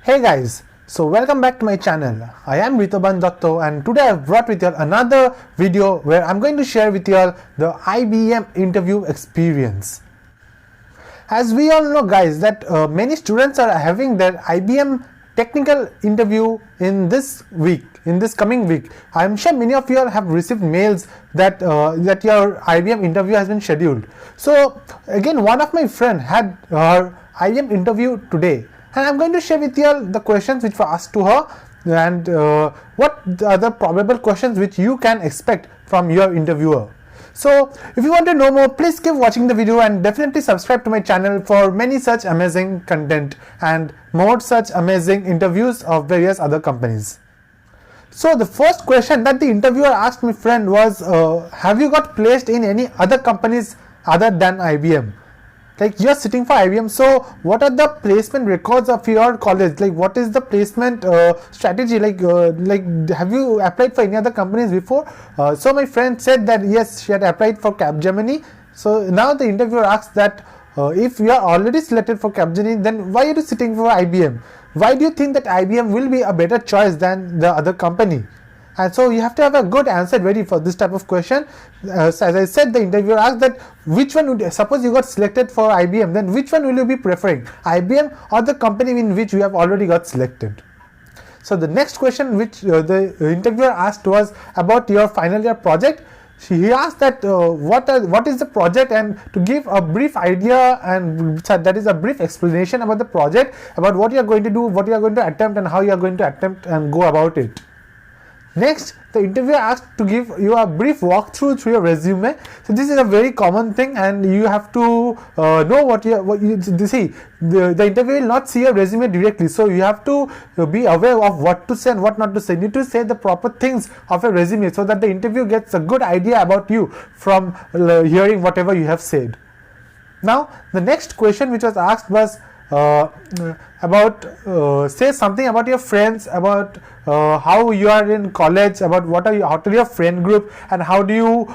Hey guys, so welcome back to my channel. I am Ritaban Datta and today I have brought with you another video where I'm going to share with you the IBM Interview Experience. As we all know guys that many students are having their IBM technical interview in this coming week. I'm sure many of you have received mails that your IBM interview has been scheduled. So again, one of my friend had her IBM interview today, and I'm going to share with you the questions which were asked to her and what are the probable questions which you can expect from your interviewer. So if you want to know more, please keep watching the video and definitely subscribe to my channel for many such amazing content and more such amazing interviews of various other companies. So the first question that the interviewer asked my friend was, have you got placed in any other companies other than IBM? Like you're sitting for IBM, so what are the placement records of your college? Like what is the placement strategy? Like have you applied for any other companies before? So my friend said that yes, she had applied for Capgemini. So now the interviewer asks that if you are already selected for Capgemini, then why are you sitting for IBM? Why do you think that IBM will be a better choice than the other company? And so you have to have a good answer ready for this type of question. So as I said, the interviewer asked that which one would, suppose you got selected for IBM, then which one will you be preferring, IBM or the company in which you have already got selected? So the next question which the interviewer asked was about your final year project. He asked that what is the project, and to give a brief idea, and that is a brief explanation about the project, about what you are going to do, what you are going to attempt, and how you are going to attempt and go about it. Next, the interviewer asked to give you a brief walkthrough through your resume. So this is a very common thing, and you have to know what you see. The interviewer will not see your resume directly, so you have to be aware of what to say and what not to say. You need to say the proper things of your resume so that the interviewer gets a good idea about you from hearing whatever you have said. Now, the next question which was asked was about say something about your friends, about how you are in college, about what are your friend group, and how do you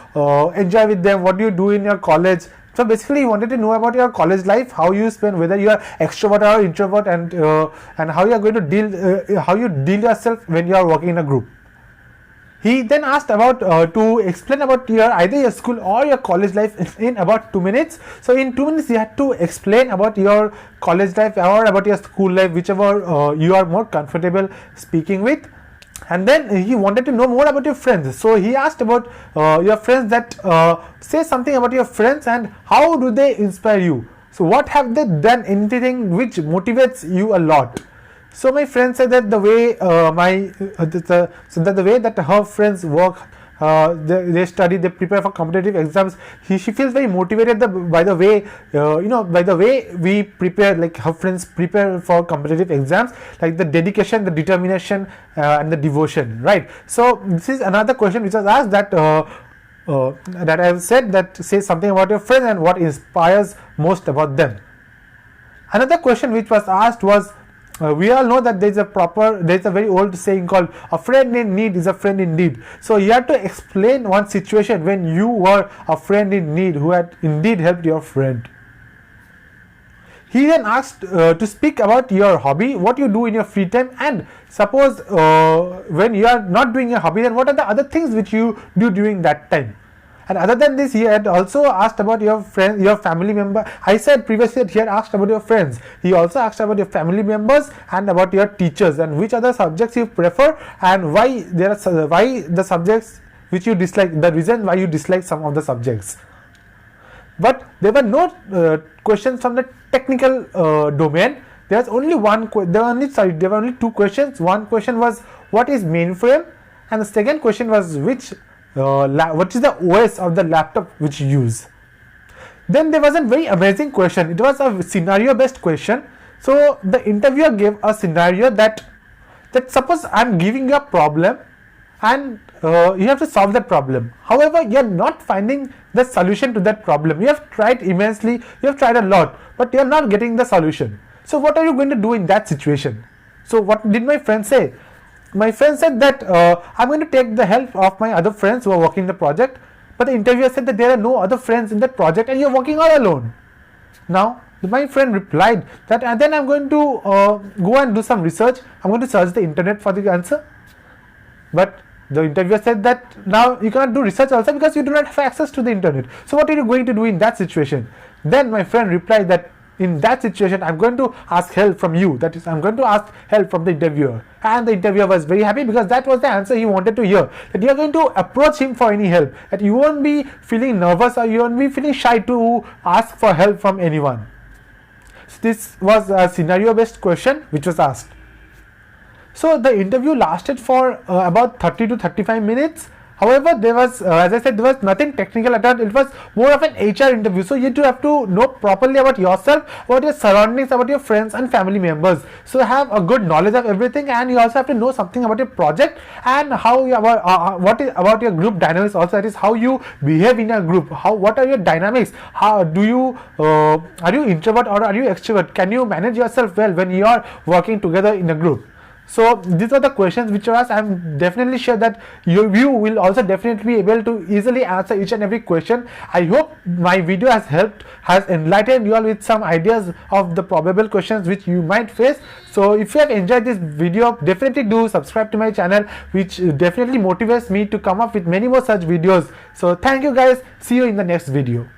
enjoy with them, what do you do in your college. So basically he wanted to know about your college life, how you spend, whether you are extrovert or introvert, and how you are going to deal how you deal yourself when you are working in a group. He then asked about to explain about either your school or your college life in about 2 minutes. So in 2 minutes you had to explain about your college life or about your school life, whichever you are more comfortable speaking with. And then he wanted to know more about your friends. So he asked about your friends, that say something about your friends and how do they inspire you. So what have they done, anything which motivates you a lot. So my friend said that the way the way that her friends work, they study, they prepare for competitive exams. She feels very motivated by the way by the way we prepare, like her friends prepare for competitive exams, like the dedication, the determination, and the devotion, right? So this is another question which was asked, that that I have said that say something about your friends and what inspires most about them. Another question which was asked was, we all know that there's a very old saying called a friend in need is a friend indeed. So you have to explain one situation when you were a friend in need who had indeed helped your friend. He then asked to speak about your hobby, what you do in your free time, and suppose when you are not doing your hobby, then what are the other things which you do during that time. And other than this, he had also asked about your friend, your family member. I said previously that he had asked about your friends. He also asked about your family members and about your teachers, and which other subjects you prefer, and why the subjects which you dislike, the reason why you dislike some of the subjects. But there were no questions from the technical domain. There were only two questions. One question was, what is mainframe, and the second question was, what is the OS of the laptop which you use. Then there was a very amazing question. It was a scenario based question. So the interviewer gave a scenario that suppose I'm giving you a problem and you have to solve that problem. However, you are not finding the solution to that problem. You have tried immensely, you have tried a lot, but you are not getting the solution. So what are you going to do in that situation? So what did my friend say? My friend said that I'm going to take the help of my other friends who are working the project, but the interviewer said that there are no other friends in that project and you're working all alone. Now My friend replied that, and then I'm going to go and do some research. I'm going to search the internet for the answer. But the interviewer said that now you cannot do research also because you do not have access to the internet. So what are you going to do in that situation? Then my friend replied that in that situation I'm going to ask help from you. That is, I'm going to ask help from the interviewer. And the interviewer was very happy because that was the answer he wanted to hear. That you are going to approach him for any help. That you won't be feeling nervous or you won't be feeling shy to ask for help from anyone. So this was a scenario based question which was asked. So the interview lasted for about 30 to 35 minutes. However, there was, as I said, there was nothing technical at all. It was more of an HR interview. So you have to know properly about yourself, about your surroundings, about your friends and family members. So have a good knowledge of everything, and you also have to know something about your project and how you, what is about your group dynamics. Also, that is how you behave in a group. What are your dynamics? How do you are you introvert or are you extrovert? Can you manage yourself well when you are working together in a group? So these are the questions which are asked. I'm definitely sure that you will also definitely be able to easily answer each and every question. I hope my video has enlightened you all with some ideas of the probable questions which you might face. So if you have enjoyed this video, definitely do subscribe to my channel, which definitely motivates me to come up with many more such videos. So thank you guys. See you in the next video.